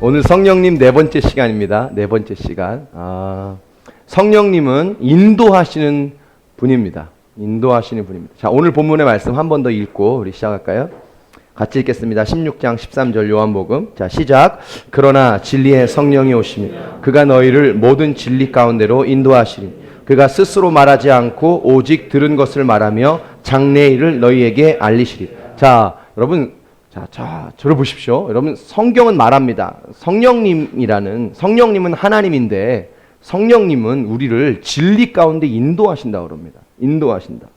오늘 성령님 네 번째 시간입니다. 네 번째 시간. 성령님은 인도하시는 분입니다. 인도하시는 분입니다. 자, 오늘 본문의 말씀 한 번 더 읽고 우리 시작할까요? 같이 읽겠습니다. 16장 13절 요한복음. 자, 시작. 그러나 진리의 성령이 오시니 그가 너희를 모든 진리 가운데로 인도하시니 그가 스스로 말하지 않고 오직 들은 것을 말하며 장래일을 너희에게 알리시리. 자, 여러분, 저를 보십시오. 여러분, 성경은 말합니다. 성령님은 하나님인데 성령님은 우리를 진리 가운데 인도하신다고 그럽니다. 인도하신다.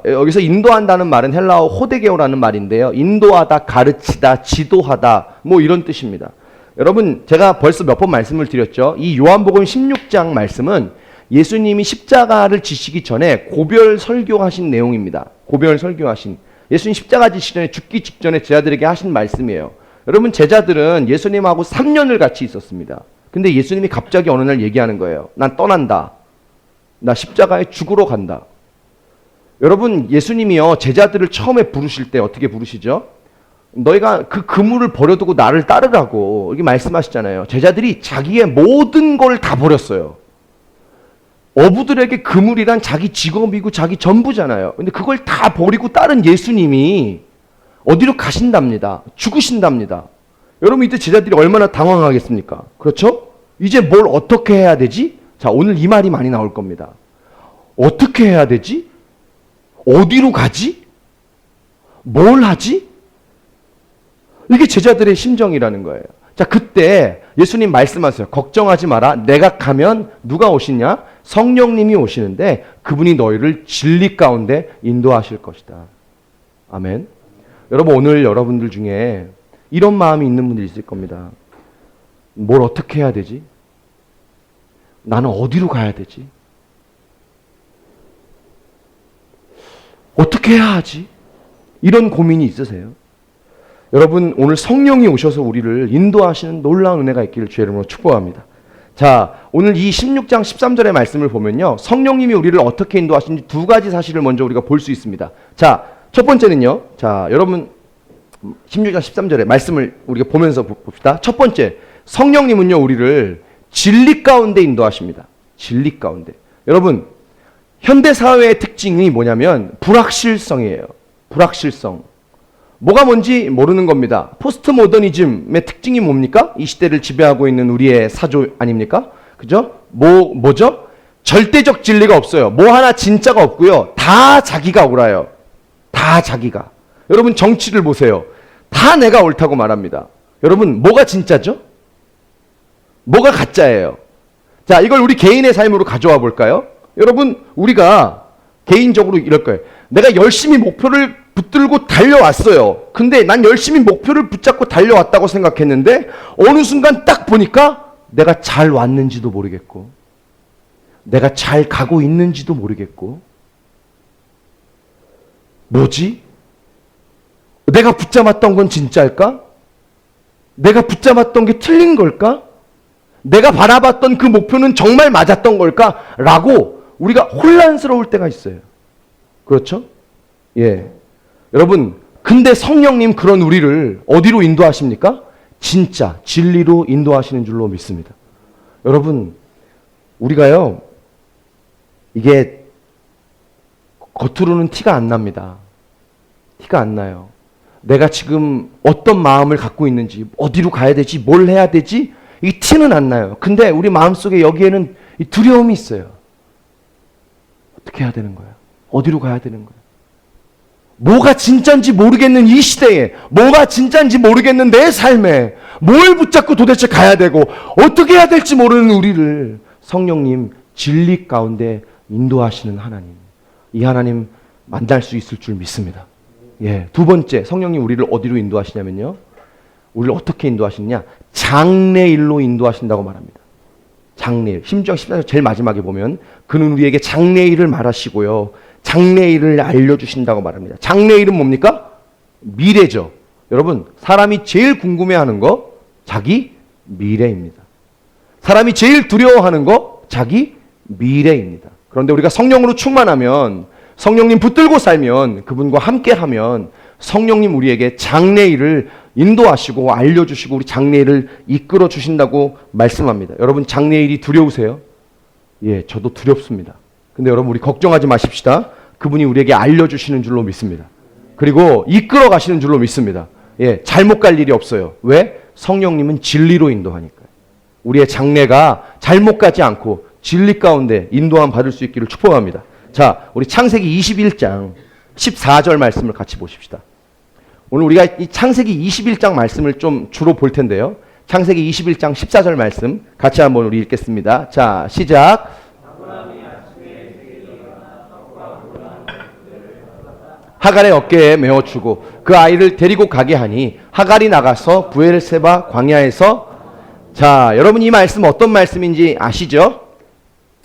여기서 인도한다는 말은 헬라어 호데게오라는 말인데요. 인도하다, 가르치다, 지도하다, 뭐 이런 뜻입니다. 여러분, 제가 벌써 몇 번 말씀을 드렸죠. 이 요한복음 16장 말씀은 예수님이 십자가를 지시기 전에 고별 설교하신 내용입니다. 고별 설교하신. 예수님 십자가 지시기 전에 죽기 직전에 제자들에게 하신 말씀이에요. 여러분, 제자들은 예수님하고 3년을 같이 있었습니다. 근데 예수님이 갑자기 어느 날 얘기하는 거예요. 난 떠난다. 나 십자가에 죽으러 간다. 여러분, 예수님이요, 제자들을 처음에 부르실 때 어떻게 부르시죠? 너희가 그 그물을 버려두고 나를 따르라고 이렇게 말씀하시잖아요. 제자들이 자기의 모든 걸 다 버렸어요. 어부들에게 그물이란 자기 직업이고 자기 전부잖아요. 근데 그걸 다 버리고 따른 예수님이 어디로 가신답니다. 죽으신답니다. 여러분, 이때 제자들이 얼마나 당황하겠습니까? 그렇죠? 이제 뭘 어떻게 해야 되지? 자, 오늘 이 말이 많이 나올 겁니다. 어떻게 해야 되지? 어디로 가지? 뭘 하지? 이게 제자들의 심정이라는 거예요. 자, 그때 예수님 말씀하세요. 걱정하지 마라. 내가 가면 누가 오시냐? 성령님이 오시는데 그분이 너희를 진리 가운데 인도하실 것이다. 아멘. 여러분, 오늘 여러분들 중에 이런 마음이 있는 분들이 있을 겁니다. 뭘 어떻게 해야 되지? 나는 어디로 가야 되지? 어떻게 해야 하지? 이런 고민이 있으세요? 여러분, 오늘 성령이 오셔서 우리를 인도하시는 놀라운 은혜가 있기를 주의 이름으로 축복합니다. 자, 오늘 이 16장 13절의 말씀을 보면요, 성령님이 우리를 어떻게 인도하시는지 두 가지 사실을 먼저 우리가 볼 수 있습니다. 자, 첫 번째는요, 자, 여러분 16장 13절의 말씀을 우리가 보면서 봅시다. 첫 번째, 성령님은요, 우리를 진리 가운데 인도하십니다. 진리 가운데. 여러분, 현대 사회의 특징이 뭐냐면 불확실성이에요. 불확실성. 뭐가 뭔지 모르는 겁니다. 포스트 모더니즘의 특징이 뭡니까? 이 시대를 지배하고 있는 우리의 사조 아닙니까? 그죠? 뭐죠? 절대적 진리가 없어요. 뭐 하나 진짜가 없고요. 다 자기가 옳아요. 다 자기가. 여러분, 정치를 보세요. 다 내가 옳다고 말합니다. 여러분, 뭐가 진짜죠? 뭐가 가짜예요? 자, 이걸 우리 개인의 삶으로 가져와 볼까요? 여러분, 우리가 개인적으로 이럴 거예요. 내가 열심히 목표를 붙들고 달려왔어요. 근데 난 열심히 목표를 붙잡고 달려왔다고 생각했는데 어느 순간 딱 보니까 내가 잘 왔는지도 모르겠고 내가 잘 가고 있는지도 모르겠고 뭐지? 내가 붙잡았던 건 진짜일까? 내가 붙잡았던 게 틀린 걸까? 내가 바라봤던 그 목표는 정말 맞았던 걸까? 라고 우리가 혼란스러울 때가 있어요. 그렇죠? 예. 여러분, 근데 성령님 그런 우리를 어디로 인도하십니까? 진짜 진리로 인도하시는 줄로 믿습니다. 여러분, 우리가요, 이게 겉으로는 티가 안 납니다. 티가 안 나요. 내가 지금 어떤 마음을 갖고 있는지, 어디로 가야 되지, 뭘 해야 되지, 이 티는 안 나요. 근데 우리 마음속에 여기에는 이 두려움이 있어요. 어떻게 해야 되는 거야? 어디로 가야 되는 거야? 뭐가 진짜인지 모르겠는 이 시대에, 뭐가 진짜인지 모르겠는 내 삶에 뭘 붙잡고 도대체 가야 되고 어떻게 해야 될지 모르는 우리를 성령님 진리 가운데 인도하시는 하나님, 이 하나님 만날 수 있을 줄 믿습니다. 예, 두 번째, 성령님 우리를 어디로 인도하시냐면요, 우리를 어떻게 인도하시느냐? 장래일로 인도하신다고 말합니다. 장래일. 16장 14절 제일 마지막에 보면 그는 우리에게 장래일을 말하시고요, 장래일을 알려주신다고 말합니다. 장래일은 뭡니까? 미래죠. 여러분, 사람이 제일 궁금해하는 거 자기 미래입니다. 사람이 제일 두려워하는 거 자기 미래입니다. 그런데 우리가 성령으로 충만하면, 성령님 붙들고 살면, 그분과 함께하면 성령님 우리에게 장래일을 인도하시고 알려주시고 우리 장래일을 이끌어 주신다고 말씀합니다. 여러분 장래일이 두려우세요? 예, 저도 두렵습니다. 근데 여러분 우리 걱정하지 마십시다. 그분이 우리에게 알려주시는 줄로 믿습니다. 그리고 이끌어 가시는 줄로 믿습니다. 예, 잘못 갈 일이 없어요. 왜? 성령님은 진리로 인도하니까요. 우리의 장래가 잘못 가지 않고 진리 가운데 인도함 받을 수 있기를 축복합니다. 자, 우리 창세기 21장 14절 말씀을 같이 보십시다. 오늘 우리가 이 창세기 21장 말씀을 좀 주로 볼 텐데요. 창세기 21장 14절 말씀 같이 한번 우리 읽겠습니다. 자, 시작. 하갈의 어깨에 메어주고 그 아이를 데리고 가게 하니 하갈이 나가서 브엘세바 광야에서 자, 여러분 이 말씀 어떤 말씀인지 아시죠?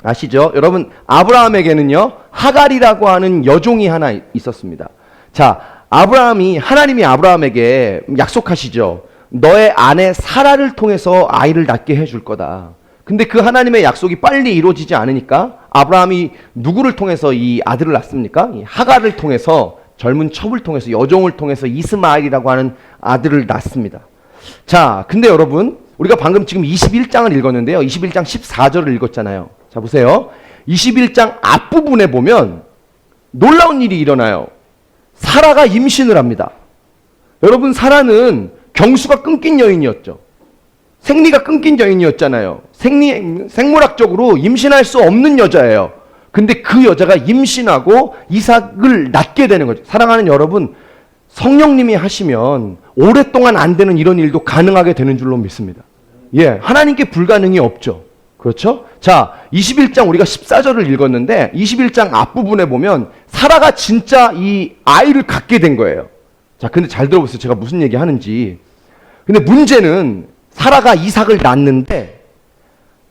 아시죠? 여러분 아브라함에게는요 하갈이라고 하는 여종이 하나 있었습니다. 자, 하나님이 아브라함에게 약속하시죠. 너의 아내 사라를 통해서 아이를 낳게 해줄 거다. 근데 그 하나님의 약속이 빨리 이루어지지 않으니까 아브라함이 누구를 통해서 이 아들을 낳습니까? 이 하갈을 통해서 젊은 첩을 통해서 여종을 통해서 이스마엘이라고 하는 아들을 낳습니다. 자, 근데 여러분 우리가 방금 지금 21장을 읽었는데요. 21장 14절을 읽었잖아요. 자, 보세요. 21장 앞부분에 보면 놀라운 일이 일어나요. 사라가 임신을 합니다. 여러분 사라는 경수가 끊긴 여인이었죠. 생리가 끊긴 여인이었잖아요. 생물학적으로 임신할 수 없는 여자예요. 근데 그 여자가 임신하고 이삭을 낳게 되는 거죠. 사랑하는 여러분, 성령님이 하시면 오랫동안 안 되는 이런 일도 가능하게 되는 줄로 믿습니다. 예, 하나님께 불가능이 없죠. 그렇죠? 자, 21장 우리가 14절을 읽었는데 21장 앞부분에 보면 사라가 진짜 이 아이를 갖게 된 거예요. 자, 근데 잘 들어보세요. 제가 무슨 얘기 하는지. 근데 문제는 사라가 이삭을 낳는데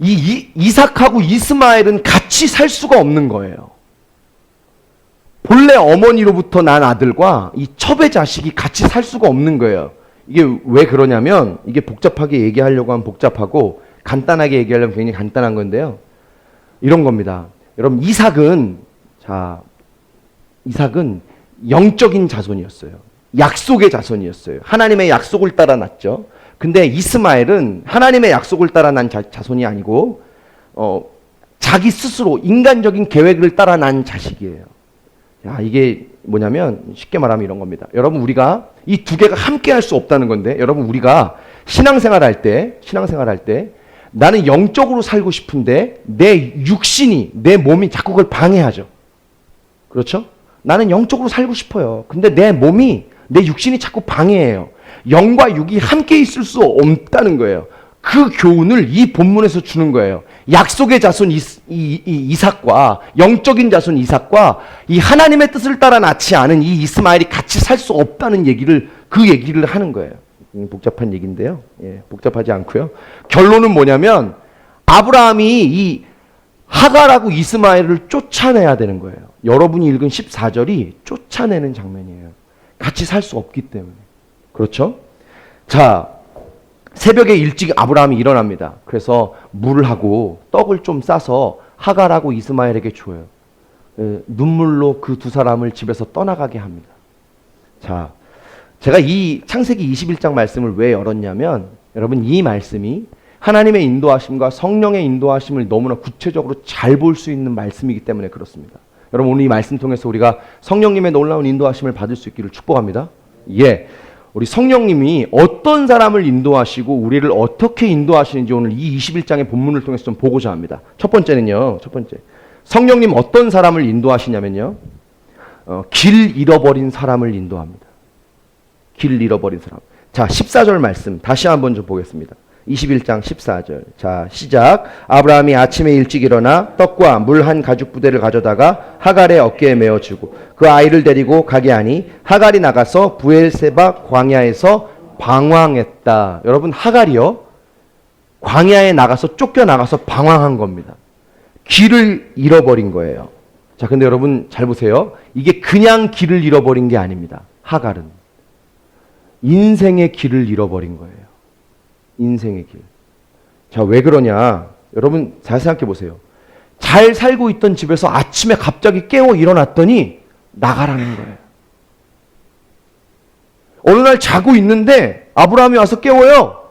이삭하고 이스마엘은 같이 살 수가 없는 거예요. 본래 어머니로부터 난 아들과 이 첩의 자식이 같이 살 수가 없는 거예요. 이게 왜 그러냐면 이게 복잡하게 얘기하려고 하면 복잡하고 간단하게 얘기하려면 굉장히 간단한 건데요. 이런 겁니다. 여러분 이삭은 영적인 자손이었어요. 약속의 자손이었어요. 하나님의 약속을 따라 났죠. 근데 이스마엘은 하나님의 약속을 따라 난 자손이 아니고 자기 스스로 인간적인 계획을 따라 난 자식이에요. 야, 이게 뭐냐면 쉽게 말하면 이런 겁니다. 여러분 우리가 이 두 개가 함께 할 수 없다는 건데 여러분 우리가 신앙생활 할 때 나는 영적으로 살고 싶은데 내 육신이 내 몸이 자꾸 그걸 방해하죠. 그렇죠? 나는 영적으로 살고 싶어요. 근데 내 몸이 내 육신이 자꾸 방해해요. 영과 육이 함께 있을 수 없다는 거예요. 그 교훈을 이 본문에서 주는 거예요. 약속의 자손 이삭과 영적인 자손 이삭과 이 하나님의 뜻을 따라 낳지 않은 이 이스마엘이 같이 살 수 없다는 그 얘기를 하는 거예요. 복잡한 얘기인데요. 예, 복잡하지 않고요. 결론은 뭐냐면 아브라함이 이 하갈하고 이스마엘을 쫓아내야 되는 거예요. 여러분이 읽은 14절이 쫓아내는 장면이에요. 같이 살 수 없기 때문에. 그렇죠? 자, 새벽에 일찍 아브라함이 일어납니다. 그래서 물을 하고 떡을 좀 싸서 하갈하고 이스마엘에게 줘요. 눈물로 그 두 사람을 집에서 떠나가게 합니다. 자, 제가 이 창세기 21장 말씀을 왜 열었냐면 여러분 이 말씀이 하나님의 인도하심과 성령의 인도하심을 너무나 구체적으로 잘 볼 수 있는 말씀이기 때문에 그렇습니다. 여러분 오늘 이 말씀 통해서 우리가 성령님의 놀라운 인도하심을 받을 수 있기를 축복합니다. 예, 우리 성령님이 어떤 사람을 인도하시고 우리를 어떻게 인도하시는지 오늘 이 21장의 본문을 통해서 좀 보고자 합니다. 첫 번째 성령님 어떤 사람을 인도하시냐면요 길 잃어버린 사람을 인도합니다. 길 잃어버린 사람. 자, 14절 말씀 다시 한번 좀 보겠습니다. 21장 14절. 자, 시작. 아브라함이 아침에 일찍 일어나 떡과 물 한 가죽 부대를 가져다가 하갈의 어깨에 메어주고 그 아이를 데리고 가게 하니 하갈이 나가서 브엘세바 광야에서 방황했다. 여러분 하갈이요 광야에 나가서 쫓겨나가서 방황한 겁니다. 길을 잃어버린 거예요. 자, 근데 여러분 잘 보세요. 이게 그냥 길을 잃어버린 게 아닙니다. 하갈은 인생의 길을 잃어버린 거예요. 인생의 길. 자, 왜 그러냐? 여러분 잘 생각해 보세요. 잘 살고 있던 집에서 아침에 갑자기 깨어 일어났더니 나가라는 거예요. 어느 날 자고 있는데 아브라함이 와서 깨워요.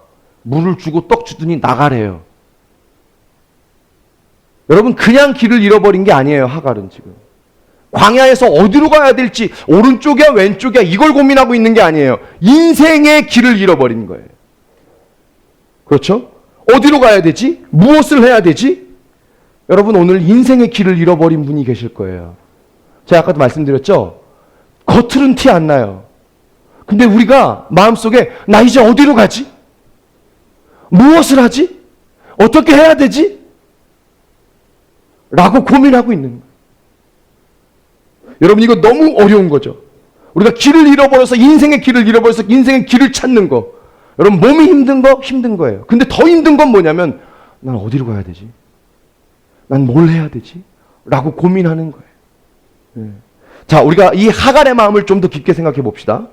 물을 주고 떡 주더니 나가래요. 여러분 그냥 길을 잃어버린 게 아니에요. 하갈은 지금. 광야에서 어디로 가야 될지 오른쪽이야 왼쪽이야 이걸 고민하고 있는 게 아니에요. 인생의 길을 잃어버린 거예요. 그렇죠? 어디로 가야 되지? 무엇을 해야 되지? 여러분 오늘 인생의 길을 잃어버린 분이 계실 거예요. 제가 아까도 말씀드렸죠? 겉으로는 티 안 나요. 근데 우리가 마음속에 나 이제 어디로 가지? 무엇을 하지? 어떻게 해야 되지? 라고 고민하고 있는 거예요. 여러분 이거 너무 어려운 거죠. 우리가 길을 잃어버려서 인생의 길을 잃어버려서 인생의 길을 찾는 거. 여러분 몸이 힘든 거 힘든 거예요. 근데 더 힘든 건 뭐냐면 난 어디로 가야 되지? 난 뭘 해야 되지? 라고 고민하는 거예요. 네. 자, 우리가 이 하갈의 마음을 좀 더 깊게 생각해 봅시다.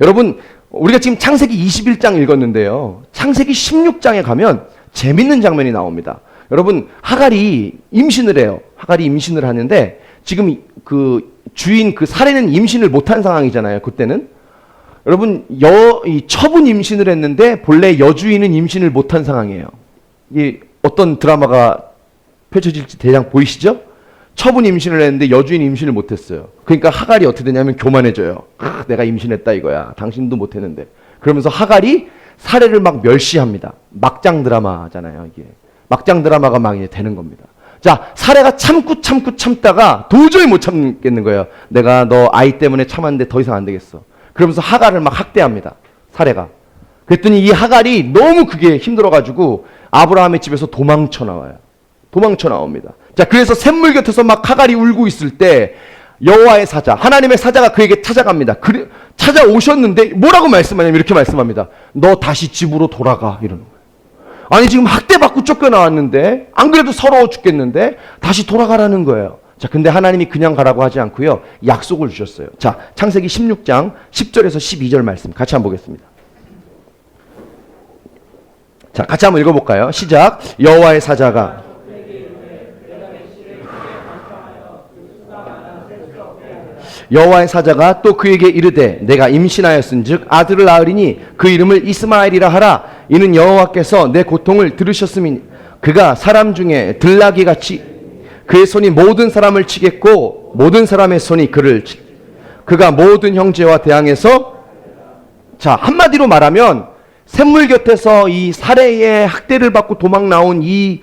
여러분 우리가 지금 창세기 21장 읽었는데요. 창세기 16장에 가면 재밌는 장면이 나옵니다. 여러분 하갈이 임신을 해요. 하갈이 임신을 하는데 지금 그 주인 그 사례는 임신을 못한 상황이잖아요. 그때는 여러분 이 처분 임신을 했는데 본래 여주인은 임신을 못한 상황이에요. 이게 어떤 드라마가 펼쳐질지 대략 보이시죠? 처분 임신을 했는데 여주인 임신을 못했어요. 그러니까 하갈이 어떻게 되냐면 교만해져요. 내가 임신했다 이거야. 당신도 못했는데. 그러면서 하갈이 사례를 막 멸시합니다. 막장 드라마잖아요. 이게 막장 드라마가 막 이제 되는 겁니다. 자, 사례가 참다가 도저히 못 참겠는 거예요. 내가 너 아이 때문에 참았는데 더 이상 안 되겠어. 그러면서 하갈을 막 학대합니다. 사례가. 그랬더니 이 하갈이 너무 그게 힘들어가지고 아브라함의 집에서 도망쳐 나와요. 도망쳐 나옵니다. 자, 그래서 샘물 곁에서 막 하갈이 울고 있을 때 여호와의 사자, 하나님의 사자가 그에게 찾아갑니다. 찾아오셨는데 뭐라고 말씀하냐면 이렇게 말씀합니다. 너 다시 집으로 돌아가 이러는 거예요. 아니 지금 학대받고 쫓겨나왔는데 안 그래도 서러워 죽겠는데 다시 돌아가라는 거예요. 자, 근데 하나님이 그냥 가라고 하지 않고요. 약속을 주셨어요. 자, 창세기 16장 10절에서 12절 말씀 같이 한번 보겠습니다. 자, 같이 한번 읽어볼까요? 시작. 여호와의 사자가 또 그에게 이르되 내가 임신하였은즉 아들을 낳으리니 그 이름을 이스마엘이라 하라. 이는 여호와께서 내 고통을 들으셨음이니 그가 사람 중에 들나귀같이 그의 손이 모든 사람을 치겠고 모든 사람의 손이 그를 그가 모든 형제와 대항해서. 자, 한마디로 말하면 샘물 곁에서 이 사례의 학대를 받고 도망 나온 이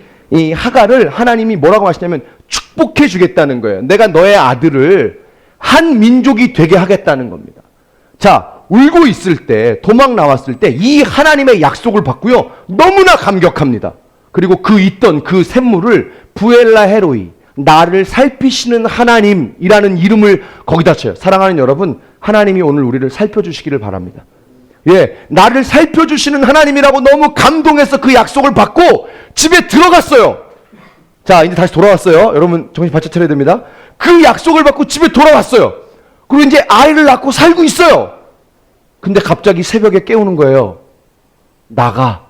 하갈을 하나님이 뭐라고 하시냐면 축복해 주겠다는 거예요. 내가 너의 아들을 한 민족이 되게 하겠다는 겁니다. 자, 울고 있을 때, 도망 나왔을 때 이 하나님의 약속을 받고요. 너무나 감격합니다. 그리고 있던 그 샘물을 부엘라 헤로이, 나를 살피시는 하나님이라는 이름을 거기다 쳐요. 사랑하는 여러분, 하나님이 오늘 우리를 살펴주시기를 바랍니다. 예, 나를 살펴주시는 하나님이라고 너무 감동해서 그 약속을 받고 집에 들어갔어요. 자, 이제 다시 돌아왔어요. 여러분 정신 바짝 차려야 됩니다. 그 약속을 받고 집에 돌아왔어요. 그리고 이제 아이를 낳고 살고 있어요. 근데 갑자기 새벽에 깨우는 거예요. 나가.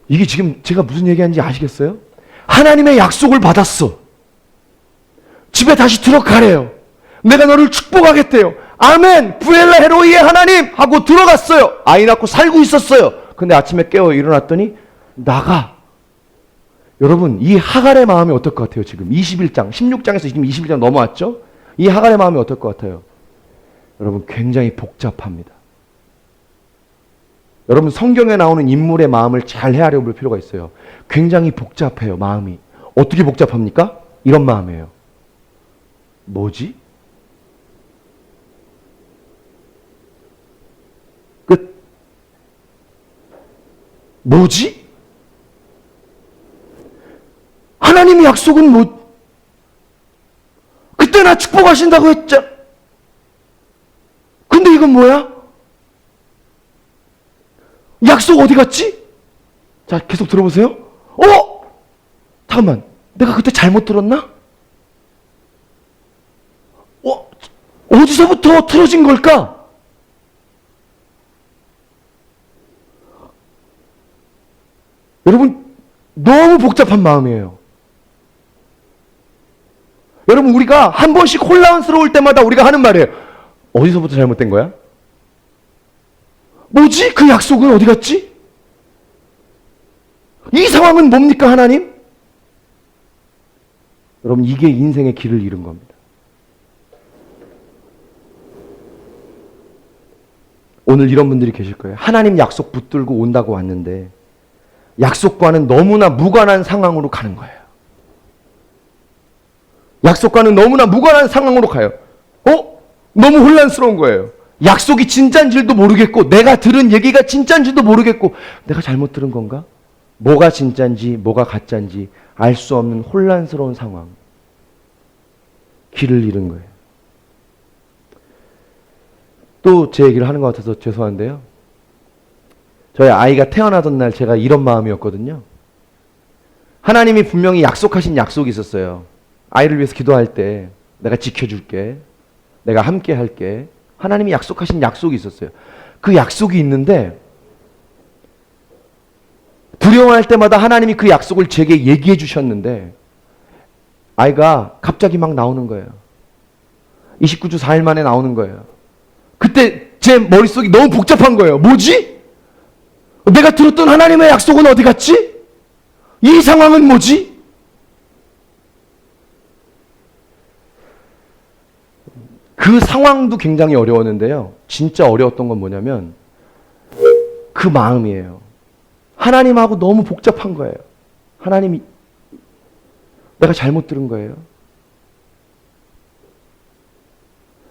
이게 지금 제가 무슨 얘기하는지 아시겠어요? 하나님의 약속을 받았어. 집에 다시 들어가래요. 내가 너를 축복하겠대요. 아멘. 부엘라 헤로이의 하나님 하고 들어갔어요. 아이 낳고 살고 있었어요. 근데 아침에 깨어 일어났더니 나가. 여러분 이 하갈의 마음이 어떨 것 같아요? 지금 21장 16장에서 지금 21장 넘어왔죠? 이 하갈의 마음이 어떨 것 같아요? 여러분 굉장히 복잡합니다. 여러분 성경에 나오는 인물의 마음을 잘 헤아려 볼 필요가 있어요. 굉장히 복잡해요. 마음이. 어떻게 복잡합니까? 이런 마음이에요. 뭐지? 끝. 뭐지? 하나님의 약속은 뭐? 그때 나 축복하신다고 했죠. 근데 이건 뭐야? 약속 어디 갔지? 자, 계속 들어보세요. 잠깐만. 내가 그때 잘못 들었나? 어디서부터 틀어진 걸까? 여러분, 너무 복잡한 마음이에요. 여러분, 우리가 한 번씩 혼란스러울 때마다 우리가 하는 말이에요. 어디서부터 잘못된 거야? 뭐지? 그 약속은 어디 갔지? 이 상황은 뭡니까, 하나님? 여러분, 이게 인생의 길을 잃은 겁니다. 오늘 이런 분들이 계실 거예요. 하나님 약속 붙들고 온다고 왔는데 약속과는 너무나 무관한 상황으로 가는 거예요. 약속과는 너무나 무관한 상황으로 가요. 너무 혼란스러운 거예요. 약속이 진짜인지도 모르겠고 내가 들은 얘기가 진짜인지도 모르겠고 내가 잘못 들은 건가? 뭐가 진짜인지 뭐가 가짜인지 알 수 없는 혼란스러운 상황. 길을 잃은 거예요. 또 제 얘기를 하는 것 같아서 죄송한데요. 저희 아이가 태어나던 날 제가 이런 마음이었거든요. 하나님이 분명히 약속하신 약속이 있었어요. 아이를 위해서 기도할 때 내가 지켜줄게. 내가 함께 할게. 하나님이 약속하신 약속이 있었어요. 그 약속이 있는데 두려워할 때마다 하나님이 그 약속을 제게 얘기해 주셨는데 아이가 갑자기 막 나오는 거예요. 29주 4일 만에 나오는 거예요. 그때 제 머릿속이 너무 복잡한 거예요. 뭐지? 내가 들었던 하나님의 약속은 어디 갔지? 이 상황은 뭐지? 그 상황도 굉장히 어려웠는데요. 진짜 어려웠던 건 뭐냐면 그 마음이에요. 하나님하고 너무 복잡한 거예요. 하나님이 내가 잘못 들은 거예요.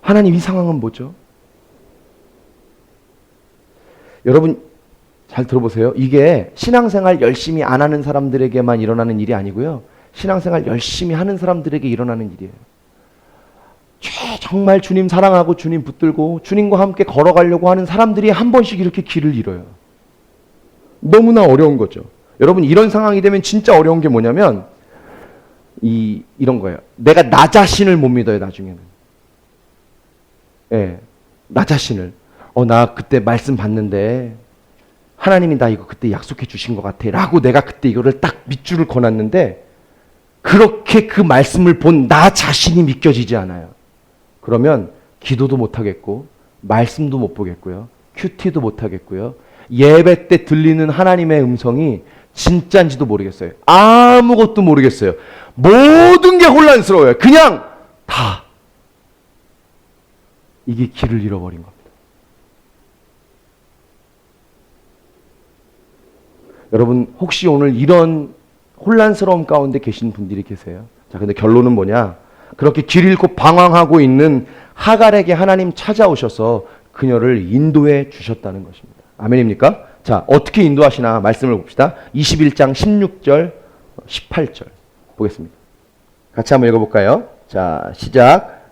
하나님 이 상황은 뭐죠? 여러분 잘 들어보세요. 이게 신앙생활 열심히 안 하는 사람들에게만 일어나는 일이 아니고요. 신앙생활 열심히 하는 사람들에게 일어나는 일이에요. 정말 주님 사랑하고 주님 붙들고 주님과 함께 걸어가려고 하는 사람들이 한 번씩 이렇게 길을 잃어요. 너무나 어려운 거죠. 여러분 이런 상황이 되면 진짜 어려운 게 뭐냐면 이런 거예요. 내가 나 자신을 못 믿어요. 나중에는. 예, 나 자신을. 나 그때 말씀 받는데 하나님이 나 이거 그때 약속해 주신 것 같아 라고 내가 그때 이거를 딱 밑줄을 그어놨는데 그렇게 그 말씀을 본 나 자신이 믿겨지지 않아요. 그러면 기도도 못하겠고 말씀도 못 보겠고요. 큐티도 못하겠고요. 예배 때 들리는 하나님의 음성이 진짜인지도 모르겠어요. 아무것도 모르겠어요. 모든 게 혼란스러워요. 그냥 다 이게 길을 잃어버린 겁니다. 여러분 혹시 오늘 이런 혼란스러움 가운데 계신 분들이 계세요? 자, 근데 결론은 뭐냐? 그렇게 길 잃고 방황하고 있는 하갈에게 하나님 찾아오셔서 그녀를 인도해 주셨다는 것입니다. 아멘입니까? 자, 어떻게 인도하시나 말씀을 봅시다. 21장 16절, 18절 보겠습니다. 같이 한번 읽어볼까요? 자, 시작.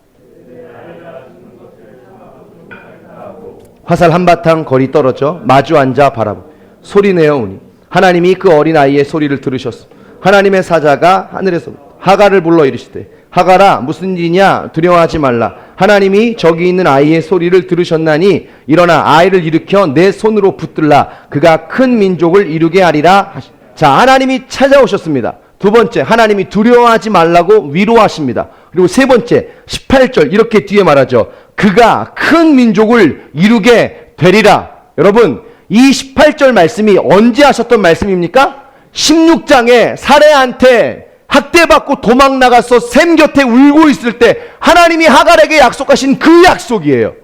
화살 한바탕 거리 떨어져 마주 앉아 바라보 소리내어 오니 하나님이 그 어린아이의 소리를 들으셨어. 하나님의 사자가 하늘에서 하갈을 불러 이르시되 하갈아 무슨 일이냐 두려워하지 말라. 하나님이 저기 있는 아이의 소리를 들으셨나니 일어나 아이를 일으켜 내 손으로 붙들라. 그가 큰 민족을 이루게 하리라. 자, 하나님이 찾아오셨습니다. 두 번째, 하나님이 두려워하지 말라고 위로하십니다. 그리고 세 번째 18절 이렇게 뒤에 말하죠. 그가 큰 민족을 이루게 되리라. 여러분 이 18절 말씀이 언제 하셨던 말씀입니까? 16장에 사례한테 학대받고 도망 나가서 샘 곁에 울고 있을 때 하나님이 하갈에게 약속하신 그 약속이에요.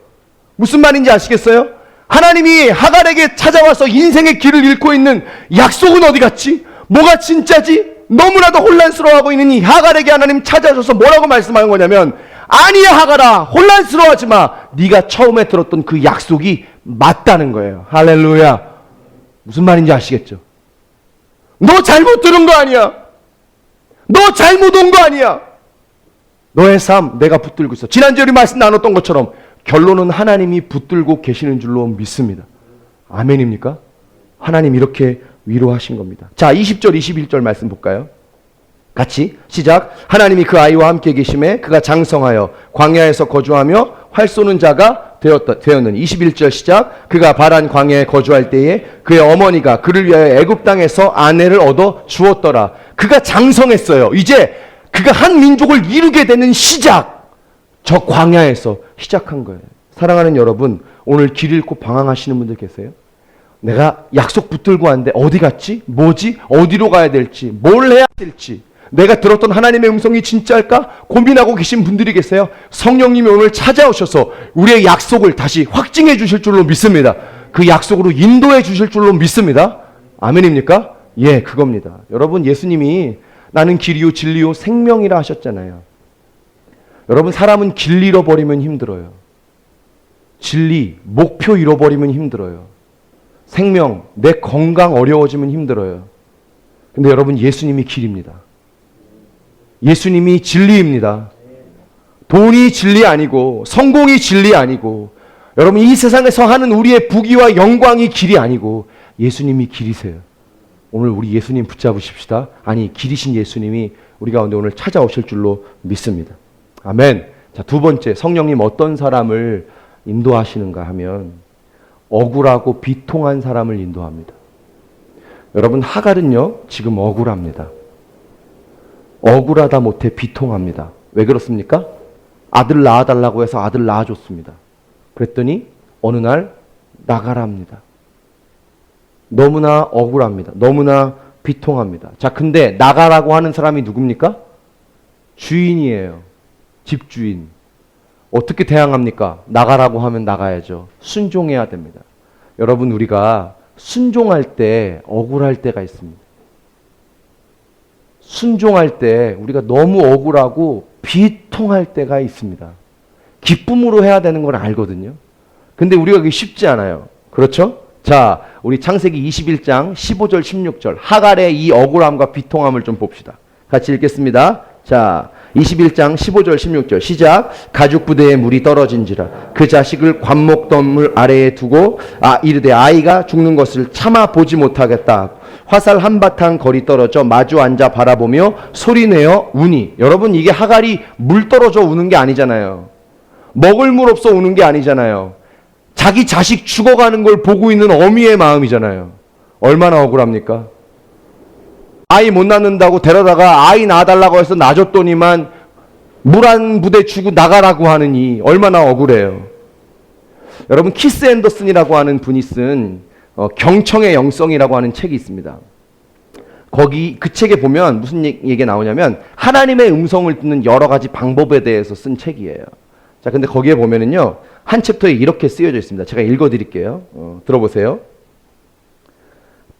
무슨 말인지 아시겠어요? 하나님이 하갈에게 찾아와서 인생의 길을 잃고 있는 약속은 어디 갔지? 뭐가 진짜지? 너무나도 혼란스러워하고 있는 이 하갈에게 하나님 찾아오셔서 뭐라고 말씀하는 거냐면 아니야 하갈아 혼란스러워하지 마. 네가 처음에 들었던 그 약속이 맞다는 거예요. 할렐루야. 무슨 말인지 아시겠죠? 너 잘못 들은 거 아니야. 너 잘못 온 거 아니야. 너의 삶 내가 붙들고 있어. 지난주에 우리 말씀 나눴던 것처럼 결론은 하나님이 붙들고 계시는 줄로 믿습니다. 아멘입니까? 하나님 이렇게 위로하신 겁니다. 자, 20절 21절 말씀 볼까요? 같이 시작. 하나님이 그 아이와 함께 계심에 그가 장성하여 광야에서 거주하며 활 쏘는 자가 되었는 21절 시작. 그가 바란 광야에 거주할 때에 그의 어머니가 그를 위하여 애굽 땅에서 아내를 얻어 주었더라. 그가 장성했어요. 이제 그가 한 민족을 이루게 되는 시작, 저 광야에서 시작한 거예요. 사랑하는 여러분, 오늘 길 잃고 방황하시는 분들 계세요? 내가 약속 붙들고 왔는데 어디 갔지? 뭐지? 어디로 가야 될지, 뭘 해야 될지, 내가 들었던 하나님의 음성이 진짜일까? 고민하고 계신 분들이 계세요. 성령님이 오늘 찾아오셔서 우리의 약속을 다시 확증해 주실 줄로 믿습니다. 그 약속으로 인도해 주실 줄로 믿습니다. 아멘입니까? 예, 그겁니다. 여러분, 예수님이 나는 길이요 진리요 생명이라 하셨잖아요. 여러분, 사람은 길 잃어버리면 힘들어요. 진리, 목표 잃어버리면 힘들어요. 생명, 내 건강 어려워지면 힘들어요. 근데 여러분, 예수님이 길입니다. 예수님이 진리입니다. 돈이 진리 아니고, 성공이 진리 아니고, 여러분, 이 세상에서 하는 우리의 부귀와 영광이 길이 아니고, 예수님이 길이세요. 오늘 우리 예수님 붙잡으십시다. 아니, 길이신 예수님이 우리 가운데 오늘 찾아오실 줄로 믿습니다. 아멘. 자, 두 번째, 성령님 어떤 사람을 인도하시는가 하면 억울하고 비통한 사람을 인도합니다. 여러분, 하갈은요 지금 억울합니다. 억울하다 못해 비통합니다. 왜 그렇습니까? 아들 낳아달라고 해서 아들 낳아줬습니다. 그랬더니 어느 날 나가랍니다. 너무나 억울합니다. 너무나 비통합니다. 자, 근데 나가라고 하는 사람이 누굽니까? 주인이에요. 집주인. 어떻게 대항합니까? 나가라고 하면 나가야죠. 순종해야 됩니다. 여러분, 우리가 순종할 때 억울할 때가 있습니다. 순종할 때 우리가 너무 억울하고 비통할 때가 있습니다. 기쁨으로 해야 되는 걸 알거든요. 근데 우리가 그게 쉽지 않아요. 그렇죠? 자, 우리 창세기 21장 15절 16절 하갈의 이 억울함과 비통함을 좀 봅시다. 같이 읽겠습니다. 자, 21장 15절 16절 시작. 가죽 부대에 물이 떨어진지라 그 자식을 관목덤물 아래에 두고 이르되 아이가 죽는 것을 참아 보지 못하겠다. 화살 한바탕 거리 떨어져 마주 앉아 바라보며 소리내어 우니. 여러분, 이게 하갈이 물 떨어져 우는 게 아니잖아요. 먹을 물 없어 우는 게 아니잖아요. 자기 자식 죽어가는 걸 보고 있는 어미의 마음이잖아요. 얼마나 억울합니까? 아이 못 낳는다고 데려다가 아이 낳아달라고 해서 낳아줬더니만 물 한 부대 주고 나가라고 하느니 얼마나 억울해요. 여러분, 키스 앤더슨이라고 하는 분이 쓴 경청의 영성이라고 하는 책이 있습니다. 거기 그 책에 보면 무슨 얘기가 나오냐면 하나님의 음성을 듣는 여러 가지 방법에 대해서 쓴 책이에요. 자, 근데 거기에 보면은요 한 챕터에 이렇게 쓰여져 있습니다. 제가 읽어드릴게요. 들어보세요.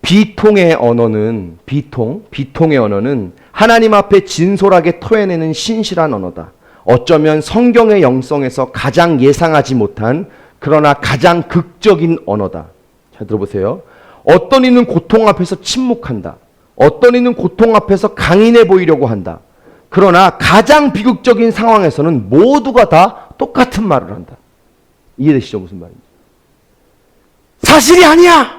비통의 언어는 비통의 언어는 하나님 앞에 진솔하게 토해내는 신실한 언어다. 어쩌면 성경의 영성에서 가장 예상하지 못한 그러나 가장 극적인 언어다. 잘 들어보세요. 어떤 이는 고통 앞에서 침묵한다. 어떤 이는 고통 앞에서 강인해 보이려고 한다. 그러나 가장 비극적인 상황에서는 모두가 다 똑같은 말을 한다. 이해되시죠? 무슨 말인지. 사실이 아니야.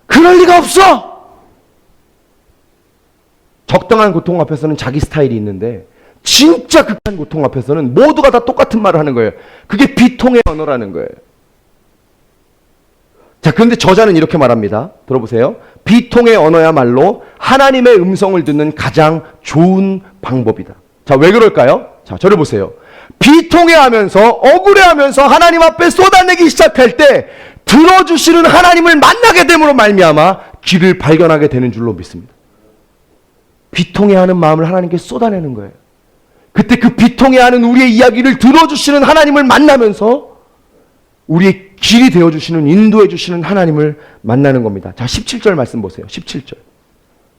그럴 리가 없어. 적당한 고통 앞에서는 자기 스타일이 있는데 진짜 극한 고통 앞에서는 모두가 다 똑같은 말을 하는 거예요. 그게 비통의 언어라는 거예요. 자, 그런데 저자는 이렇게 말합니다. 들어보세요. 비통의 언어야말로 하나님의 음성을 듣는 가장 좋은 방법이다. 자, 왜 그럴까요? 자, 저를 보세요. 비통해하면서 억울해하면서 하나님 앞에 쏟아내기 시작할 때 들어주시는 하나님을 만나게 됨으로 말미암아 길을 발견하게 되는 줄로 믿습니다. 비통해하는 마음을 하나님께 쏟아내는 거예요. 그때 그 비통해하는 우리의 이야기를 들어주시는 하나님을 만나면서 우리의 길이 되어주시는, 인도해주시는 하나님을 만나는 겁니다. 자, 17절 말씀 보세요. 17절.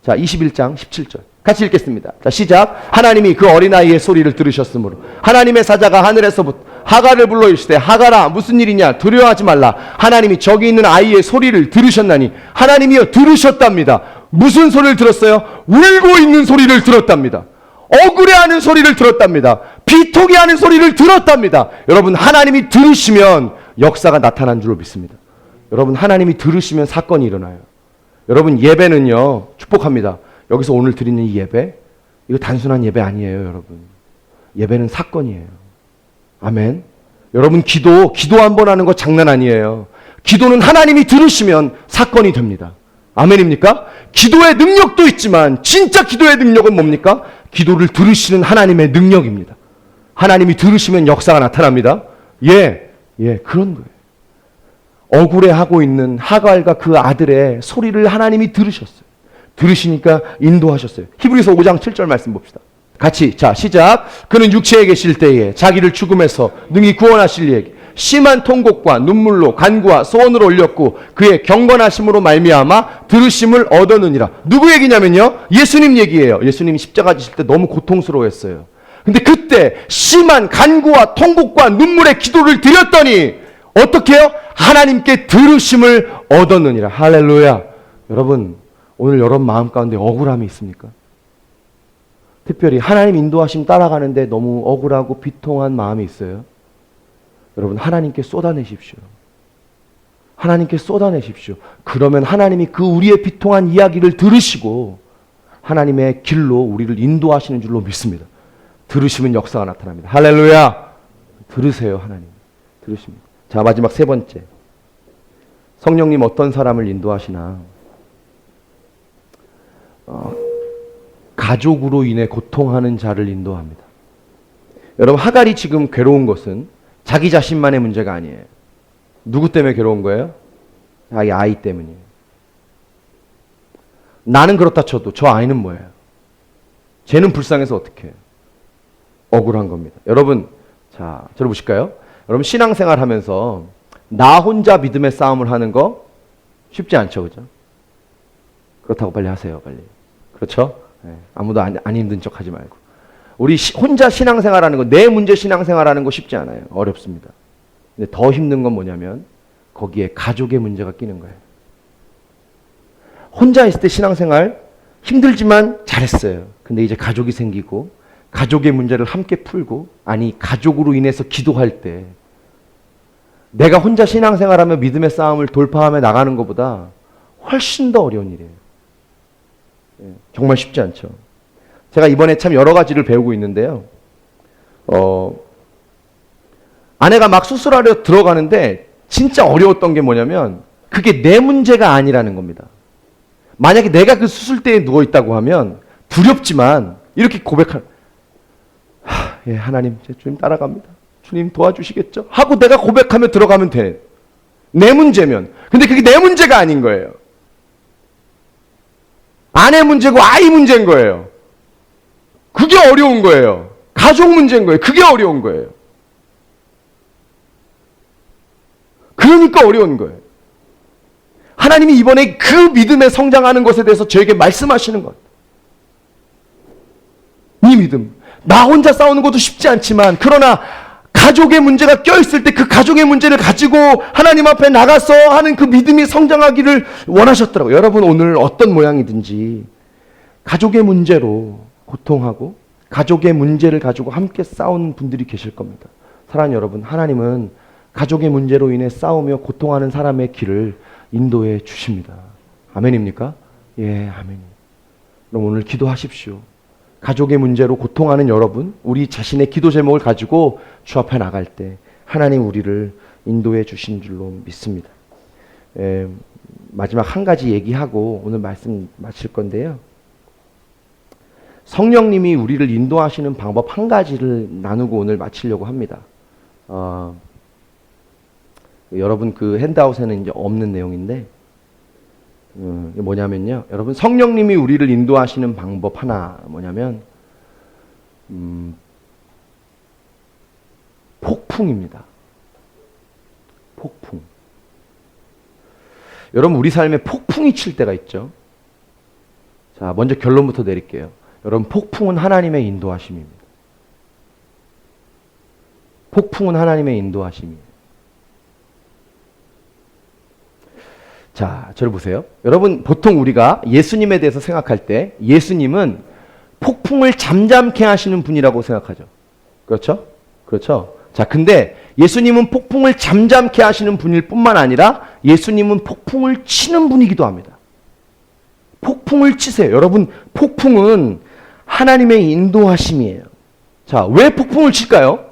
자, 21장 17절. 같이 읽겠습니다. 자, 시작. 하나님이 그 어린아이의 소리를 들으셨으므로 하나님의 사자가 하늘에서부터 하갈을 불러 이르시되 하갈아 무슨 일이냐 두려워하지 말라. 하나님이 저기 있는 아이의 소리를 들으셨나니. 하나님이여 들으셨답니다. 무슨 소리를 들었어요? 울고 있는 소리를 들었답니다. 억울해하는 소리를 들었답니다. 비통해하는 소리를 들었답니다. 여러분, 하나님이 들으시면 역사가 나타난 줄로 믿습니다. 여러분, 하나님이 들으시면 사건이 일어나요. 여러분, 예배는요 축복합니다. 여기서 오늘 드리는 이 예배, 이거 단순한 예배 아니에요. 여러분, 예배는 사건이에요. 아멘. 여러분, 기도 한 번 하는 거 장난 아니에요. 기도는 하나님이 들으시면 사건이 됩니다. 아멘입니까? 기도의 능력도 있지만 진짜 기도의 능력은 뭡니까? 기도를 들으시는 하나님의 능력입니다. 하나님이 들으시면 역사가 나타납니다. 그런 거예요. 억울해하고 있는 하갈과 그 아들의 소리를 하나님이 들으셨어요. 들으시니까 인도하셨어요. 히브리서 5장 7절 말씀 봅시다. 같이 시작. 그는 육체에 계실 때에 자기를 죽음에서 능히 구원하실 이에게 심한 통곡과 눈물로 간구와 소원을 올렸고 그의 경건하심으로 말미암아 들으심을 얻었느니라. 누구 얘기냐면요, 예수님 얘기예요. 예수님이 십자가 지실 때 너무 고통스러워했어요. 근데 그때 심한 간구와 통곡과 눈물의 기도를 드렸더니 어떻게 해요? 하나님께 들으심을 얻었느니라. 할렐루야. 여러분, 오늘 여러분 마음 가운데 억울함이 있습니까? 특별히 하나님 인도하심 따라가는데 너무 억울하고 비통한 마음이 있어요. 여러분, 하나님께 쏟아내십시오. 하나님께 쏟아내십시오. 그러면 하나님이 그 우리의 비통한 이야기를 들으시고 하나님의 길로 우리를 인도하시는 줄로 믿습니다. 들으시면 역사가 나타납니다. 할렐루야. 들으세요. 하나님 들으십니다. 자, 마지막 세 번째, 성령님 어떤 사람을 인도하시나? 가족으로 인해 고통하는 자를 인도합니다. 여러분, 하갈이 지금 괴로운 것은 자기 자신만의 문제가 아니에요. 누구 때문에 괴로운 거예요? 자기 아이 때문이에요. 나는 그렇다 쳐도 저 아이는 뭐예요? 쟤는 불쌍해서 어떻게 해요? 억울한 겁니다. 여러분, 자, 들어보실까요? 여러분, 신앙생활 하면서 나 혼자 믿음의 싸움을 하는 거 쉽지 않죠, 그죠? 그렇다고 빨리 하세요, 빨리. 그렇죠? 네, 아무도 안 힘든 척 하지 말고. 우리 혼자 신앙생활하는 거, 내 문제 신앙생활하는 거 쉽지 않아요. 어렵습니다. 근데 더 힘든 건 뭐냐면 거기에 가족의 문제가 끼는 거예요. 혼자 있을 때 신앙생활 힘들지만 잘했어요. 근데 이제 가족이 생기고 가족의 문제를 함께 풀고, 아니 가족으로 인해서 기도할 때 내가 혼자 신앙생활하며 믿음의 싸움을 돌파하며 나가는 것보다 훨씬 더 어려운 일이에요. 정말 쉽지 않죠. 제가 이번에 참 여러 가지를 배우고 있는데요. 아내가 막 수술하려 들어가는데 진짜 어려웠던 게 뭐냐면 그게 내 문제가 아니라는 겁니다. 만약에 내가 그 수술대에 누워있다고 하면 두렵지만 이렇게 하나님, 제 주님 따라갑니다. 주님 도와주시겠죠? 하고 내가 고백하며 들어가면 돼. 내 문제면. 근데 그게 내 문제가 아닌 거예요. 아내 문제고 아이 문제인 거예요. 그게 어려운 거예요. 가족 문제인 거예요. 그게 어려운 거예요. 그러니까 어려운 거예요. 하나님이 이번에 그 믿음에 성장하는 것에 대해서 저에게 말씀하시는 것. 이 믿음. 나 혼자 싸우는 것도 쉽지 않지만, 그러나 가족의 문제가 껴있을 때 그 가족의 문제를 가지고 하나님 앞에 나가서 하는 그 믿음이 성장하기를 원하셨더라고요. 여러분, 오늘 어떤 모양이든지 가족의 문제로 고통하고 가족의 문제를 가지고 함께 싸우는 분들이 계실 겁니다. 사랑하는 여러분, 하나님은 가족의 문제로 인해 싸우며 고통하는 사람의 길을 인도해 주십니다. 아멘입니까? 예, 아멘. 그럼 오늘 기도하십시오. 가족의 문제로 고통하는 여러분, 우리 자신의 기도 제목을 가지고 주 앞에 나갈 때 하나님 우리를 인도해 주신 줄로 믿습니다. 마지막 한 가지 얘기하고 오늘 말씀 마칠 건데요. 성령님이 우리를 인도하시는 방법 한 가지를 나누고 오늘 마치려고 합니다. 여러분 그 핸드아웃에는 이제 없는 내용인데, 뭐냐면요, 여러분, 성령님이 우리를 인도하시는 방법 하나 뭐냐면 폭풍입니다. 폭풍. 여러분, 우리 삶에 폭풍이 칠 때가 있죠. 자, 먼저 결론부터 내릴게요. 여러분, 폭풍은 하나님의 인도하심입니다. 폭풍은 하나님의 인도하심이에요. 자, 저를 보세요. 여러분, 보통 우리가 예수님에 대해서 생각할 때 예수님은 폭풍을 잠잠케 하시는 분이라고 생각하죠. 그렇죠? 그렇죠? 자, 근데 예수님은 폭풍을 잠잠케 하시는 분일 뿐만 아니라 예수님은 폭풍을 치는 분이기도 합니다. 폭풍을 치세요. 여러분, 폭풍은 하나님의 인도하심이에요. 자, 왜 폭풍을 칠까요?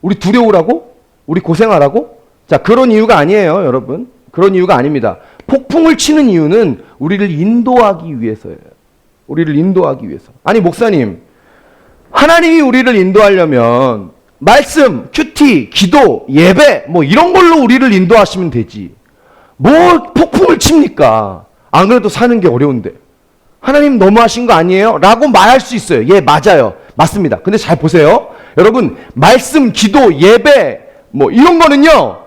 우리 두려우라고? 우리 고생하라고? 자, 그런 이유가 아니에요, 여러분. 그런 이유가 아닙니다. 폭풍을 치는 이유는 우리를 인도하기 위해서예요. 우리를 인도하기 위해서. 아니 목사님, 하나님이 우리를 인도하려면 말씀, 큐티, 기도, 예배 뭐 이런 걸로 우리를 인도하시면 되지. 뭐 폭풍을 칩니까? 안 그래도 사는 게 어려운데. 하나님 너무하신 거 아니에요? 라고 말할 수 있어요. 예, 맞아요. 맞습니다. 근데 잘 보세요. 여러분, 말씀, 기도, 예배 뭐 이런 거는요,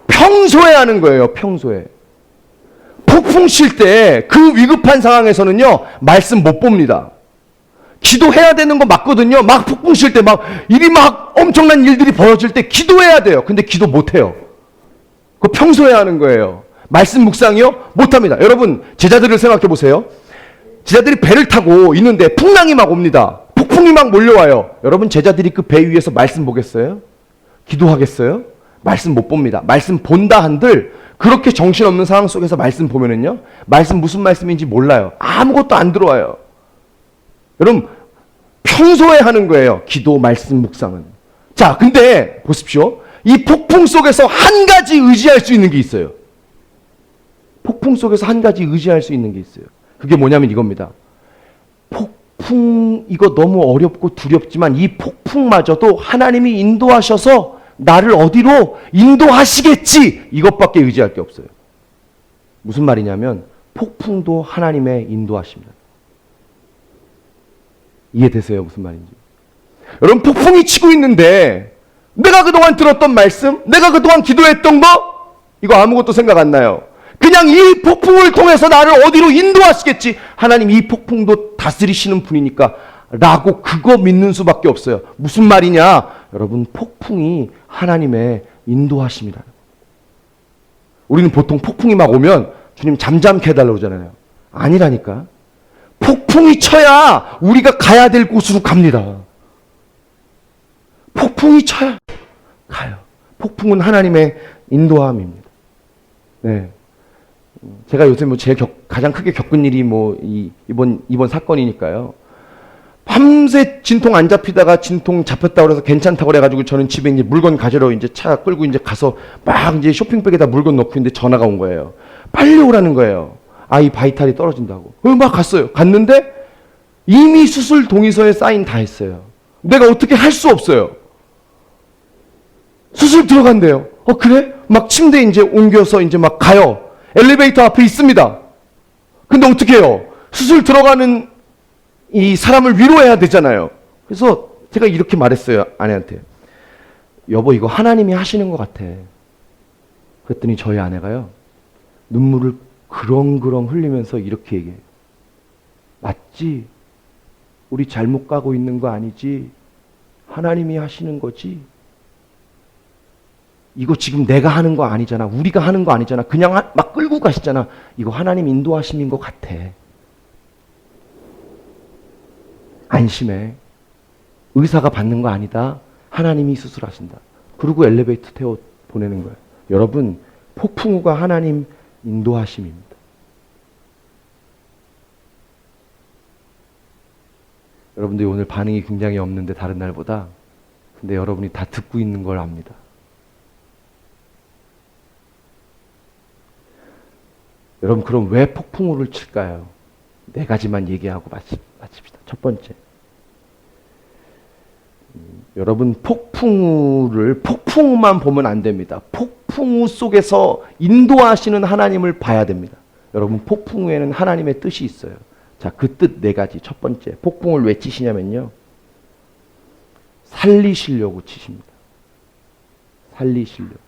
평소에 하는 거예요. 평소에. 폭풍 칠 때 그 위급한 상황에서는요, 말씀 못 봅니다. 기도해야 되는 거 맞거든요. 막 폭풍 칠 때 막 일이 막 엄청난 일들이 벌어질 때 기도해야 돼요. 근데 기도 못 해요. 그거 평소에 하는 거예요. 말씀 묵상이요? 못 합니다. 여러분, 제자들을 생각해 보세요. 제자들이 배를 타고 있는데 풍랑이 막 옵니다. 폭풍이 막 몰려와요. 여러분, 제자들이 그 배 위에서 말씀 보겠어요? 기도하겠어요? 말씀 못 봅니다. 말씀 본다 한들 그렇게 정신없는 상황 속에서 말씀 보면은요, 말씀 무슨 말씀인지 몰라요. 아무것도 안 들어와요. 여러분, 평소에 하는 거예요. 기도, 말씀, 묵상은. 자, 근데 보십시오. 이 폭풍 속에서 한 가지 의지할 수 있는 게 있어요. 폭풍 속에서 한 가지 의지할 수 있는 게 있어요. 그게 뭐냐면 이겁니다. 폭풍, 이거 너무 어렵고 두렵지만 이 폭풍마저도 하나님이 인도하셔서 나를 어디로 인도하시겠지, 이것밖에 의지할 게 없어요. 무슨 말이냐면 폭풍도 하나님의 인도하십니다. 이해되세요? 무슨 말인지. 여러분, 폭풍이 치고 있는데 내가 그동안 들었던 말씀, 내가 그동안 기도했던 거, 이거 아무것도 생각 안 나요. 그냥 이 폭풍을 통해서 나를 어디로 인도하시겠지, 하나님 이 폭풍도 다스리시는 분이니까 라고 그거 믿는 수밖에 없어요. 무슨 말이냐? 여러분, 폭풍이 하나님의 인도하심이라. 우리는 보통 폭풍이 막 오면 주님 잠잠케 해달라고 그러잖아요. 아니라니까. 폭풍이 쳐야 우리가 가야 될 곳으로 갑니다. 폭풍이 쳐야 가요. 폭풍은 하나님의 인도함입니다. 네. 제가 요새 뭐 가장 크게 겪은 일이 뭐 이번 사건이니까요. 밤새 진통 안 잡히다가 진통 잡혔다고 그래서 괜찮다고 그래가지고 저는 집에 이제 물건 가지러 이제 차 끌고 이제 가서 막 이제 쇼핑백에다 물건 넣고 있는데 전화가 온 거예요. 빨리 오라는 거예요. 아이 바이탈이 떨어진다고. 막 갔어요. 갔는데 이미 수술 동의서에 사인 다 했어요. 내가 어떻게 할 수 없어요. 수술 들어간대요. 그래? 막 침대에 이제 옮겨서 이제 막 가요. 엘리베이터 앞에 있습니다. 근데 어떻게 해요? 수술 들어가는 이 사람을 위로해야 되잖아요. 그래서 제가 이렇게 말했어요. 아내한테. 여보, 이거 하나님이 하시는 것 같아. 그랬더니 저희 아내가요, 눈물을 그렁그렁 흘리면서 이렇게 얘기해요. 맞지? 우리 잘못 가고 있는 거 아니지? 하나님이 하시는 거지? 이거 지금 내가 하는 거 아니잖아. 우리가 하는 거 아니잖아. 그냥 막 끌고 가시잖아. 이거 하나님 인도하심인 것 같아. 안심해. 의사가 받는 거 아니다. 하나님이 수술하신다. 그리고 엘리베이터 태워 보내는 거예요. 여러분, 폭풍우가 하나님 인도하심입니다. 여러분들이 오늘 반응이 굉장히 없는데 다른 날보다, 근데 여러분이 다 듣고 있는 걸 압니다. 여러분, 그럼 왜 폭풍우를 칠까요? 네 가지만 얘기하고 마칩시다. 첫 번째, 여러분, 폭풍우만 보면 안 됩니다. 폭풍우 속에서 인도하시는 하나님을 봐야 됩니다. 여러분, 폭풍우에는 하나님의 뜻이 있어요. 자, 그 뜻 네 가지. 첫 번째, 폭풍을 왜 치시냐면요, 살리시려고 치십니다. 살리시려고.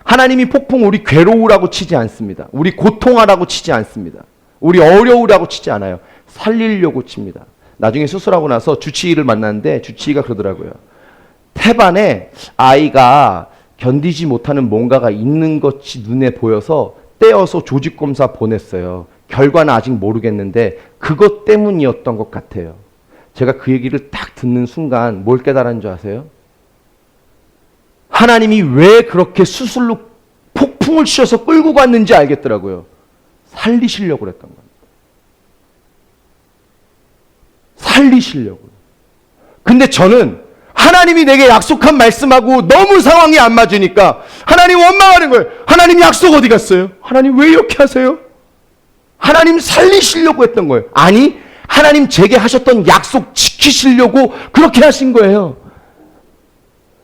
하나님이 폭풍 우리 괴로우라고 치지 않습니다. 우리 고통하라고 치지 않습니다. 우리 어려우라고 치지 않아요. 살리려고 칩니다. 나중에 수술하고 나서 주치의를 만났는데 주치의가 그러더라고요. 태반에 아이가 견디지 못하는 뭔가가 있는 것이 눈에 보여서 떼어서 조직검사 보냈어요. 결과는 아직 모르겠는데 그것 때문이었던 것 같아요. 제가 그 얘기를 딱 듣는 순간 뭘 깨달은 줄 아세요? 하나님이 왜 그렇게 수술로 폭풍을 치셔서 끌고 갔는지 알겠더라고요. 살리시려고 그랬던 겁니다. 살리시려고. 근데 저는 하나님이 내게 약속한 말씀하고 너무 상황이 안 맞으니까 하나님 원망하는 거예요. 하나님 약속 어디 갔어요? 하나님 왜 이렇게 하세요? 하나님 살리시려고 했던 거예요. 아니, 하나님 제게 하셨던 약속 지키시려고 그렇게 하신 거예요.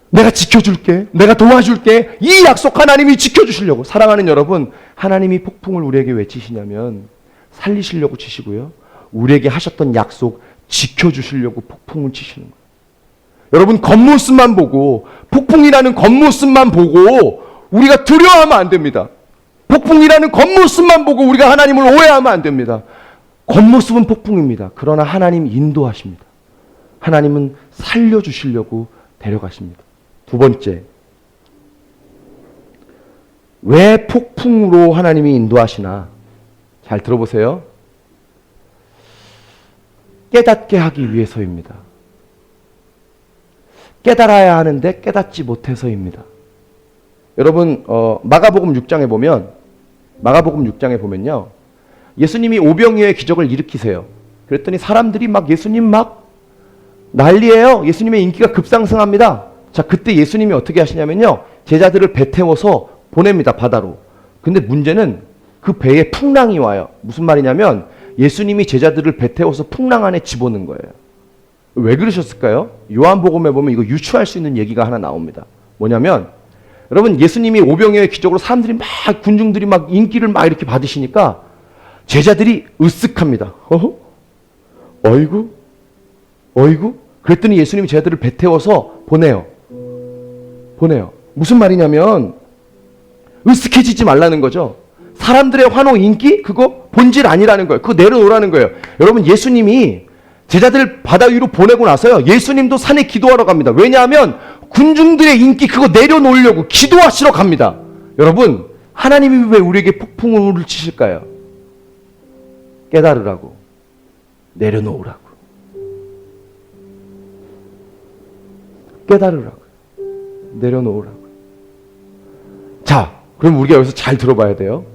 내가 지켜줄게. 내가 도와줄게. 이 약속 하나님이 지켜주시려고. 사랑하는 여러분, 하나님이 폭풍을 우리에게 왜 치시냐면 살리시려고 치시고요. 우리에게 하셨던 약속 지켜주시려고 폭풍을 치시는 거예요. 여러분, 겉모습만 보고, 폭풍이라는 겉모습만 보고 우리가 두려워하면 안 됩니다. 폭풍이라는 겉모습만 보고 우리가 하나님을 오해하면 안 됩니다. 겉모습은 폭풍입니다. 그러나 하나님 인도하십니다. 하나님은 살려주시려고 데려가십니다. 두 번째, 왜 폭풍으로 하나님이 인도하시나? 잘 들어보세요. 깨닫게 하기 위해서입니다. 깨달아야 하는데 깨닫지 못해서입니다. 여러분, 마가복음 6장에 보면요, 예수님이 오병이어의 기적을 일으키세요. 그랬더니 사람들이 막 예수님 막 난리예요. 예수님의 인기가 급상승합니다. 자, 그때 예수님이 어떻게 하시냐면요, 제자들을 배 태워서 보냅니다, 바다로. 근데 문제는 그 배에 풍랑이 와요. 무슨 말이냐면 예수님이 제자들을 배 태워서 풍랑 안에 집어넣은 거예요. 왜 그러셨을까요? 요한복음에 보면 이거 유추할 수 있는 얘기가 하나 나옵니다. 뭐냐면, 여러분, 예수님이 오병이어의 기적으로 사람들이 막, 군중들이 막 인기를 막 이렇게 받으시니까 제자들이 으쓱합니다. 어이구? 그랬더니 예수님이 제자들을 배 태워서 보내요. 무슨 말이냐면 으쓱해지지 말라는 거죠. 사람들의 환호, 인기, 그거 본질 아니라는 거예요. 그거 내려놓으라는 거예요. 여러분, 예수님이 제자들 바다 위로 보내고 나서요, 예수님도 산에 기도하러 갑니다. 왜냐하면 군중들의 인기 그거 내려놓으려고 기도하시러 갑니다. 여러분, 하나님이 왜 우리에게 폭풍을 치실까요? 깨달으라고, 내려놓으라고. 깨달으라고, 내려놓으라고. 자, 그럼 우리가 여기서 잘 들어봐야 돼요.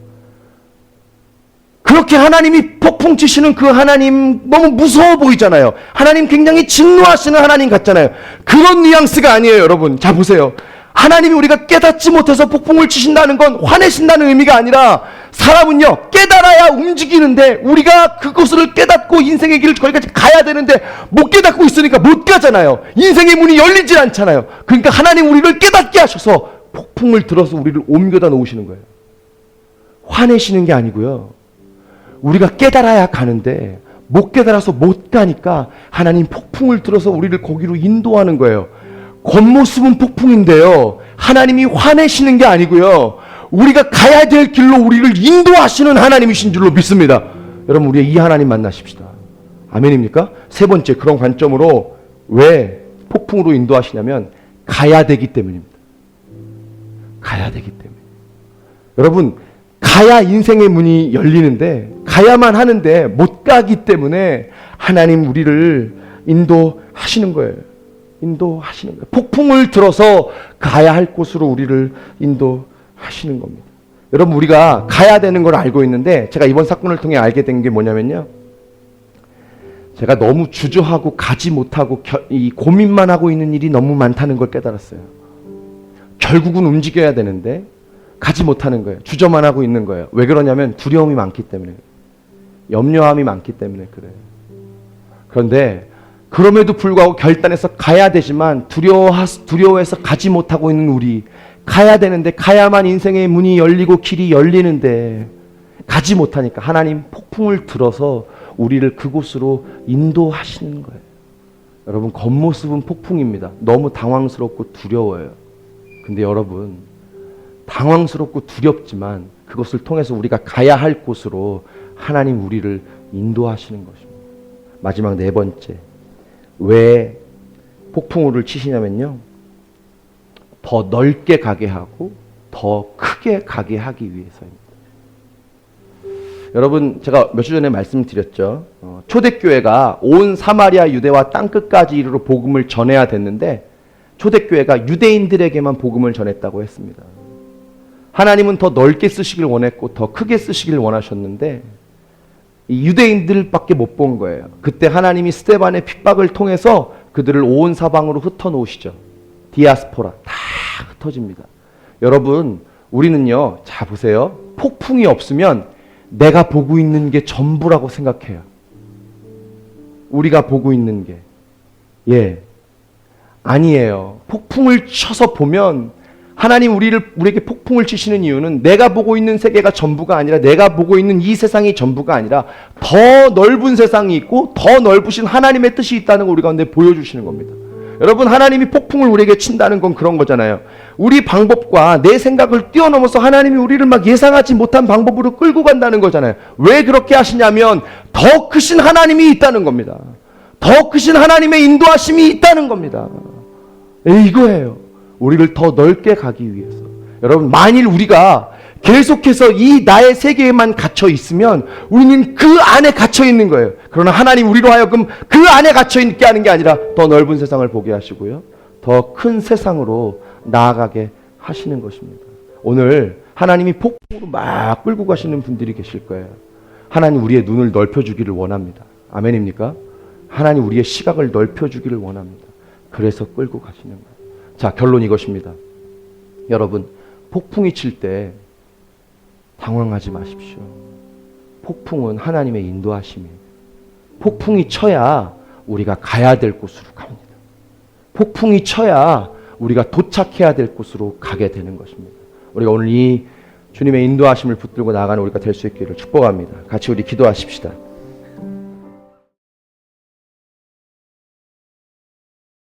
그렇게 하나님이 폭풍 치시는 그 하나님 너무 무서워 보이잖아요. 하나님 굉장히 진노하시는 하나님 같잖아요. 그런 뉘앙스가 아니에요, 여러분. 자, 보세요. 하나님이 우리가 깨닫지 못해서 폭풍을 치신다는 건 화내신다는 의미가 아니라, 사람은요, 깨달아야 움직이는데 우리가 그것을 깨닫고 인생의 길을 거기까지 가야 되는데 못 깨닫고 있으니까 못 가잖아요. 인생의 문이 열리질 않잖아요. 그러니까 하나님 우리를 깨닫게 하셔서 폭풍을 들어서 우리를 옮겨다 놓으시는 거예요. 화내시는 게 아니고요, 우리가 깨달아야 가는데 못 깨달아서 못 가니까 하나님 폭풍을 들어서 우리를 거기로 인도하는 거예요. 겉모습은 폭풍인데요, 하나님이 화내시는 게 아니고요, 우리가 가야 될 길로 우리를 인도하시는 하나님이신 줄로 믿습니다. 여러분, 우리 이 하나님 만나십시다. 아멘입니까? 세 번째, 그런 관점으로 왜 폭풍으로 인도하시냐면 가야 되기 때문입니다. 가야 되기 때문에. 여러분, 가야 인생의 문이 열리는데, 가야만 하는데 못 가기 때문에 하나님 우리를 인도하시는 거예요. 인도하시는 거예요. 폭풍을 들어서 가야 할 곳으로 우리를 인도하시는 겁니다. 여러분, 우리가 가야 되는 걸 알고 있는데, 제가 이번 사건을 통해 알게 된 게 뭐냐면요, 제가 너무 주저하고 가지 못하고 이 고민만 하고 있는 일이 너무 많다는 걸 깨달았어요. 결국은 움직여야 되는데 가지 못하는 거예요. 주저만 하고 있는 거예요. 왜 그러냐면 두려움이 많기 때문에, 염려함이 많기 때문에 그래요. 그런데 그럼에도 불구하고 결단해서 가야 되지만 두려워해서 가지 못하고 있는 우리, 가야 되는데, 가야만 인생의 문이 열리고 길이 열리는데 가지 못하니까 하나님 폭풍을 들어서 우리를 그곳으로 인도하시는 거예요. 여러분, 겉모습은 폭풍입니다. 너무 당황스럽고 두려워요. 근데 여러분, 당황스럽고 두렵지만 그것을 통해서 우리가 가야 할 곳으로 하나님 우리를 인도하시는 것입니다. 마지막 네 번째, 왜 폭풍우를 치시냐면요, 더 넓게 가게 하고 더 크게 가게 하기 위해서입니다. 여러분, 제가 몇 주 전에 말씀드렸죠. 초대교회가 온 사마리아 유대와 땅끝까지 이르러 복음을 전해야 됐는데 초대교회가 유대인들에게만 복음을 전했다고 했습니다. 하나님은 더 넓게 쓰시길 원했고 더 크게 쓰시길 원하셨는데 이 유대인들밖에 못 본 거예요. 그때 하나님이 스데반의 핍박을 통해서 그들을 온 사방으로 흩어놓으시죠. 디아스포라 다 흩어집니다. 여러분, 우리는요, 자 보세요. 폭풍이 없으면 내가 보고 있는 게 전부라고 생각해요. 우리가 보고 있는 게. 아니에요. 폭풍을 쳐서 보면 하나님 우리에게 폭풍을 치시는 이유는 내가 보고 있는 세계가 전부가 아니라, 내가 보고 있는 이 세상이 전부가 아니라 더 넓은 세상이 있고 더 넓으신 하나님의 뜻이 있다는 걸 우리 가운데 보여주시는 겁니다. 여러분, 하나님이 폭풍을 우리에게 친다는 건 그런 거잖아요. 우리 방법과 내 생각을 뛰어넘어서 하나님이 우리를 막 예상하지 못한 방법으로 끌고 간다는 거잖아요. 왜 그렇게 하시냐면 더 크신 하나님이 있다는 겁니다. 더 크신 하나님의 인도하심이 있다는 겁니다. 이거예요. 우리를 더 넓게 가기 위해서. 여러분, 만일 우리가 계속해서 이 나의 세계에만 갇혀 있으면 우리는 그 안에 갇혀 있는 거예요. 그러나 하나님 우리로 하여금 그 안에 갇혀 있게 하는 게 아니라 더 넓은 세상을 보게 하시고요, 더 큰 세상으로 나아가게 하시는 것입니다. 오늘 하나님이 폭풍으로 막 끌고 가시는 분들이 계실 거예요. 하나님 우리의 눈을 넓혀주기를 원합니다. 아멘입니까? 하나님 우리의 시각을 넓혀주기를 원합니다. 그래서 끌고 가시는 거예요. 자, 결론 이것입니다. 여러분, 폭풍이 칠 때 당황하지 마십시오. 폭풍은 하나님의 인도하심이에요. 폭풍이 쳐야 우리가 가야 될 곳으로 갑니다. 폭풍이 쳐야 우리가 도착해야 될 곳으로 가게 되는 것입니다. 우리가 오늘 이 주님의 인도하심을 붙들고 나아가는 우리가 될 수 있기를 축복합니다. 같이 우리 기도하십시다.